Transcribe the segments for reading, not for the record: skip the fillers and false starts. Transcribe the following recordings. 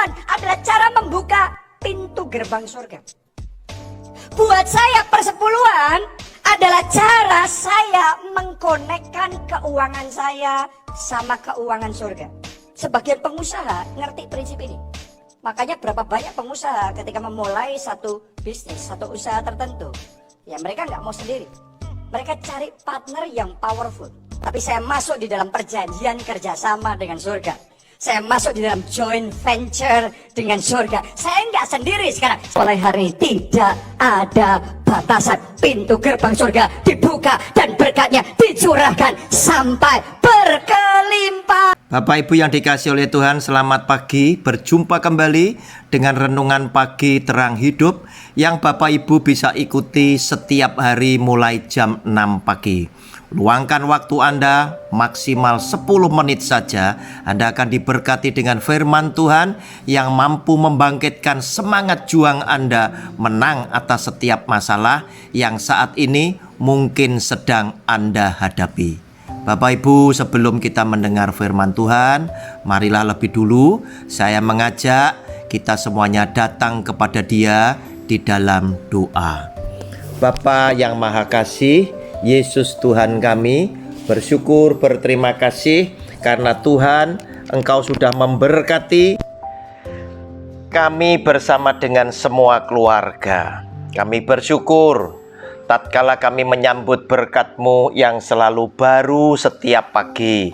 Tuhan adalah cara membuka pintu gerbang surga. Buat saya persepuluhan adalah cara saya mengkonekkan keuangan saya sama keuangan surga. Sebagian pengusaha ngerti prinsip ini. Makanya berapa banyak pengusaha ketika memulai satu bisnis, satu usaha tertentu, ya mereka nggak mau sendiri. Mereka cari partner yang powerful. Tapi saya masuk di dalam perjanjian kerjasama dengan surga. Saya masuk di dalam joint venture dengan surga. Saya nggak sendiri sekarang. Mulai hari tidak ada batasan. Pintu gerbang surga dibuka dan berkatnya dicurahkan sampai berkelimpah. Bapak Ibu yang dikasihi oleh Tuhan, selamat pagi. Berjumpa kembali dengan renungan pagi terang hidup yang Bapak Ibu bisa ikuti setiap hari mulai jam 6 pagi. Luangkan waktu Anda maksimal 10 menit saja. Anda akan diberkati dengan firman Tuhan yang mampu membangkitkan semangat juang Anda menang atas setiap masalah yang saat ini mungkin sedang Anda hadapi. Bapak Ibu, sebelum kita mendengar firman Tuhan, marilah lebih dulu saya mengajak kita semuanya datang kepada Dia di dalam doa. Bapa yang Maha Kasih, Yesus Tuhan kami, bersyukur berterima kasih karena Tuhan Engkau sudah memberkati kami bersama dengan semua keluarga. Kami bersyukur tatkala kami menyambut berkat-Mu yang selalu baru setiap pagi.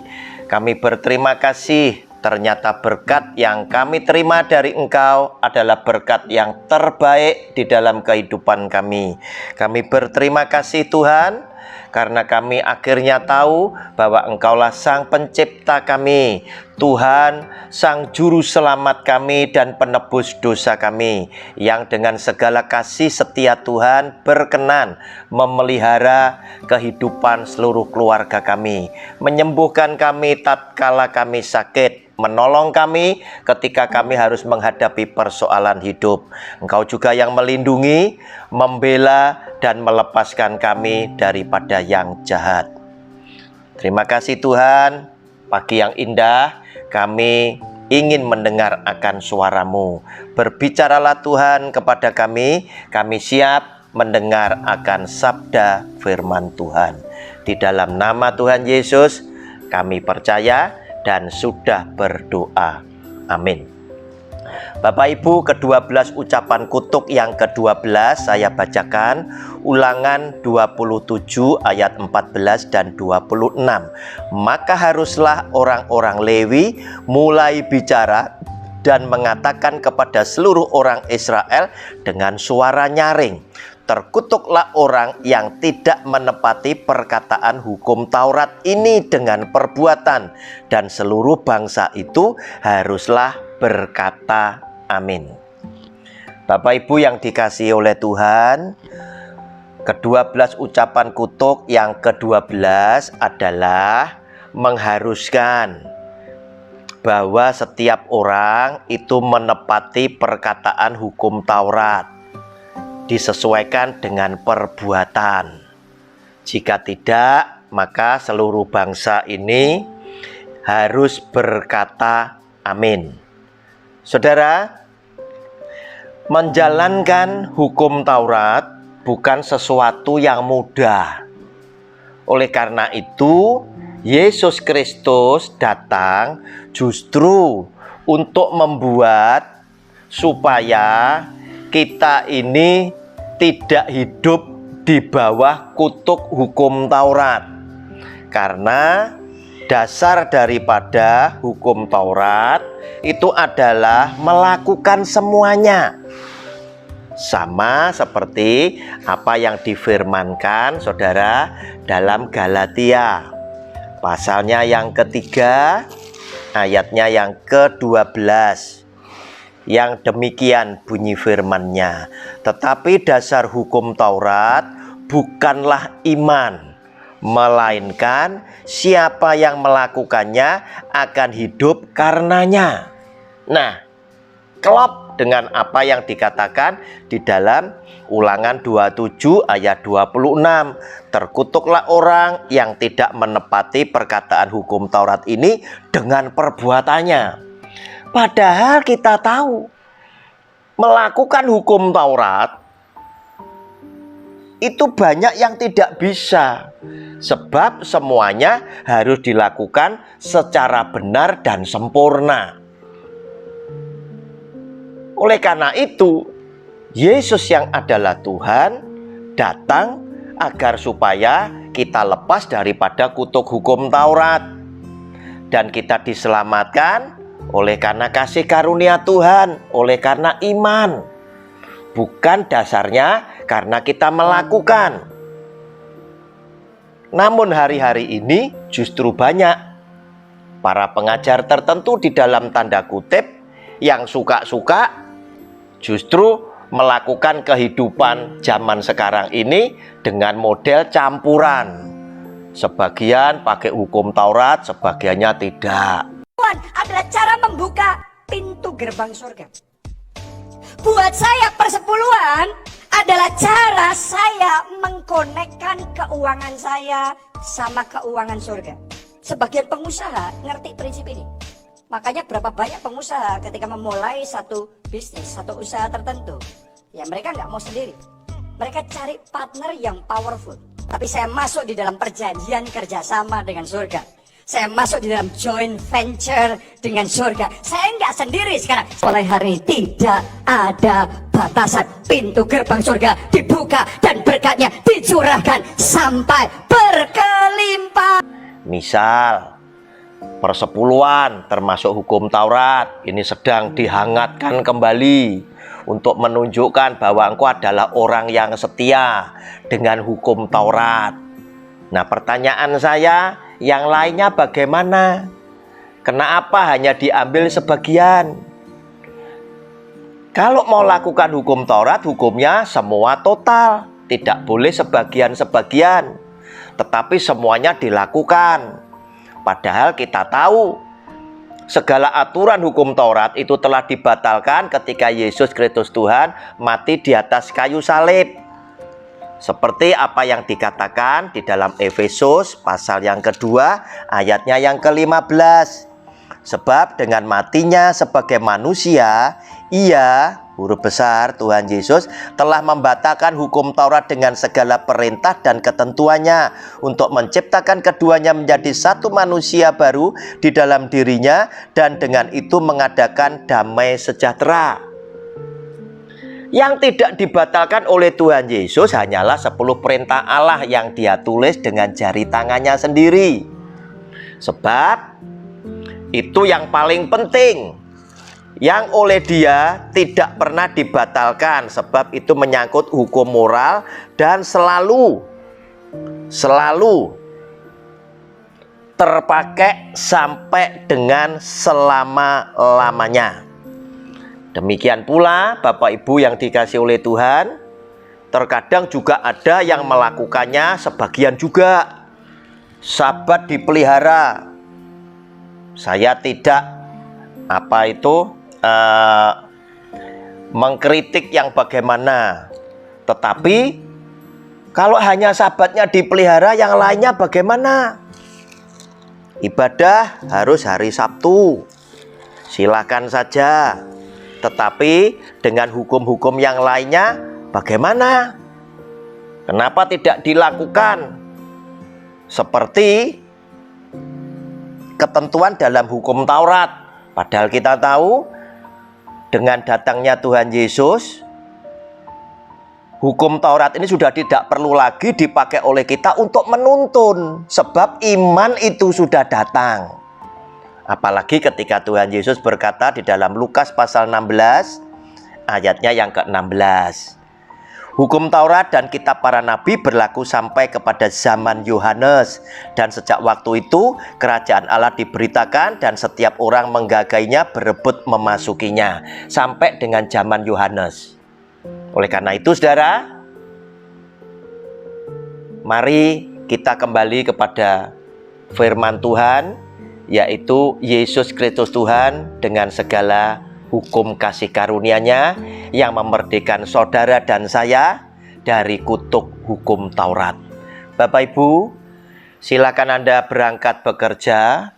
Kami berterima kasih, ternyata berkat yang kami terima dari Engkau adalah berkat yang terbaik di dalam kehidupan kami. Kami berterima kasih Tuhan, karena kami akhirnya tahu bahwa Engkaulah Sang Pencipta kami, Tuhan, Sang Juru Selamat kami dan penebus dosa kami, yang dengan segala kasih setia Tuhan berkenan memelihara kehidupan seluruh keluarga kami, menyembuhkan kami tatkala kami sakit, menolong kami ketika kami harus menghadapi persoalan hidup. Engkau juga yang melindungi, membela, dan melepaskan kami daripada yang jahat. Terima kasih Tuhan, pagi yang indah, kami ingin mendengar akan suara-Mu. Berbicaralah Tuhan kepada kami siap mendengar akan sabda firman Tuhan. Di dalam nama Tuhan Yesus, kami percaya dan sudah berdoa. Amin. Bapak Ibu, ke-12 ucapan kutuk yang ke-12 saya bacakan. Ulangan 27 ayat 14 dan 26. Maka haruslah orang-orang Lewi mulai bicara dan mengatakan kepada seluruh orang Israel dengan suara nyaring, terkutuklah orang yang tidak menepati perkataan hukum Taurat ini dengan perbuatan, dan seluruh bangsa itu haruslah berkata amin. Bapak Ibu yang dikasihi oleh Tuhan, ke-12 ucapan kutuk yang ke-12 adalah mengharuskan bahwa setiap orang itu menepati perkataan hukum Taurat, disesuaikan dengan perbuatan. Jika tidak, maka seluruh bangsa ini harus berkata amin. Saudara, menjalankan hukum Taurat bukan sesuatu yang mudah. Oleh karena itu, Yesus Kristus datang justru untuk membuat supaya kita ini tidak hidup di bawah kutuk hukum Taurat. Karena dasar daripada hukum Taurat itu adalah melakukan semuanya. Sama seperti apa yang difirmankan saudara dalam Galatia. Pasalnya yang ketiga, ayatnya yang ke-12. Yang demikian bunyi firman-Nya. Tetapi dasar hukum Taurat bukanlah iman, melainkan siapa yang melakukannya akan hidup karenanya. Nah, klop dengan apa yang dikatakan di dalam Ulangan 27 ayat 26. Terkutuklah orang yang tidak menepati perkataan hukum Taurat ini dengan perbuatannya. Padahal kita tahu melakukan hukum Taurat itu banyak yang tidak bisa, sebab semuanya harus dilakukan secara benar dan sempurna. Oleh karena itu, Yesus yang adalah Tuhan datang agar supaya kita lepas daripada kutuk hukum Taurat, dan kita diselamatkan oleh karena kasih karunia Tuhan, oleh karena iman, bukan dasarnya karena kita melakukan. Namun hari-hari ini justru banyak para pengajar tertentu di dalam tanda kutip yang suka-suka justru melakukan kehidupan zaman sekarang ini dengan model campuran. Sebagian pakai hukum Taurat, sebagiannya tidak. Adalah cara membuka pintu gerbang surga. Buat saya persepuluhan adalah cara saya mengkonekkan keuangan saya sama keuangan surga. Sebagian pengusaha ngerti prinsip ini. Makanya berapa banyak pengusaha ketika memulai satu bisnis, satu usaha tertentu, ya mereka nggak mau sendiri. Mereka cari partner yang powerful. Tapi saya masuk di dalam perjanjian kerjasama dengan surga. Saya masuk di dalam joint venture dengan surga. Saya nggak sendiri sekarang. Mulai hari tidak ada batasan. Pintu gerbang surga dibuka dan berkatnya dicurahkan sampai berkelimpahan. Misal persepuluhan termasuk hukum Taurat ini sedang dihangatkan kembali untuk menunjukkan bahwa engkau adalah orang yang setia dengan hukum Taurat. Nah, pertanyaan saya, yang lainnya bagaimana? Kenapa hanya diambil sebagian? Kalau mau lakukan hukum Taurat, hukumnya semua total, tidak boleh sebagian-sebagian, tetapi semuanya dilakukan. Padahal kita tahu segala aturan hukum Taurat itu telah dibatalkan ketika Yesus Kristus Tuhan mati di atas kayu salib. Seperti apa yang dikatakan di dalam Efesus pasal yang kedua ayatnya yang ke-15. Sebab dengan matinya sebagai manusia, ia, huruf besar, Tuhan Yesus telah membatalkan hukum Taurat dengan segala perintah dan ketentuannya untuk menciptakan keduanya menjadi satu manusia baru di dalam dirinya, dan dengan itu mengadakan damai sejahtera. Yang tidak dibatalkan oleh Tuhan Yesus hanyalah 10 perintah Allah yang Dia tulis dengan jari tangannya sendiri. Sebab itu yang paling penting, yang oleh Dia tidak pernah dibatalkan, sebab itu menyangkut hukum moral dan selalu terpakai sampai dengan selama-lamanya. Demikian pula Bapak Ibu yang dikasihi oleh Tuhan, terkadang juga ada yang melakukannya sebagian juga. Sabat dipelihara. Saya tidak mengkritik yang bagaimana, tetapi kalau hanya sabatnya dipelihara, yang lainnya bagaimana? Ibadah harus hari Sabtu, silakan saja. Tetapi dengan hukum-hukum yang lainnya bagaimana? Kenapa tidak dilakukan seperti ketentuan dalam hukum Taurat? Padahal kita tahu dengan datangnya Tuhan Yesus, hukum Taurat ini sudah tidak perlu lagi dipakai oleh kita untuk menuntun, sebab iman itu sudah datang. Apalagi ketika Tuhan Yesus berkata di dalam Lukas pasal 16 ayatnya yang ke-16. Hukum Taurat dan kitab para nabi berlaku sampai kepada zaman Yohanes, dan sejak waktu itu kerajaan Allah diberitakan dan setiap orang menggagainya, berebut memasukinya sampai dengan zaman Yohanes. Oleh karena itu saudara, mari kita kembali kepada firman Tuhan, yaitu Yesus Kristus Tuhan dengan segala hukum kasih karunia-Nya yang memerdekakan saudara dan saya dari kutuk hukum Taurat. Bapak Ibu, silakan Anda berangkat bekerja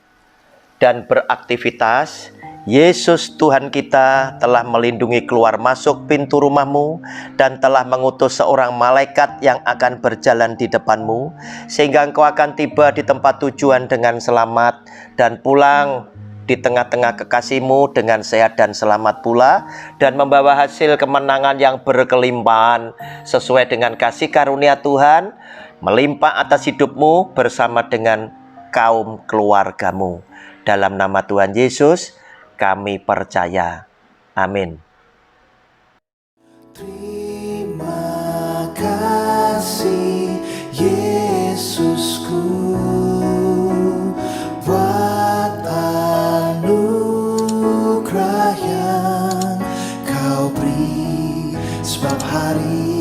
dan beraktivitas Yesus Tuhan kita telah melindungi keluar masuk pintu rumahmu dan telah mengutus seorang malaikat yang akan berjalan di depanmu, sehingga engkau akan tiba di tempat tujuan dengan selamat dan pulang di tengah-tengah kekasihmu dengan sehat dan selamat pula, dan membawa hasil kemenangan yang berkelimpahan sesuai dengan kasih karunia Tuhan melimpah atas hidupmu bersama dengan kaum keluargamu. Dalam nama Tuhan Yesus kami percaya. Amin. Terima kasih Yesusku, buat anugerah yang kau beri, sebab hari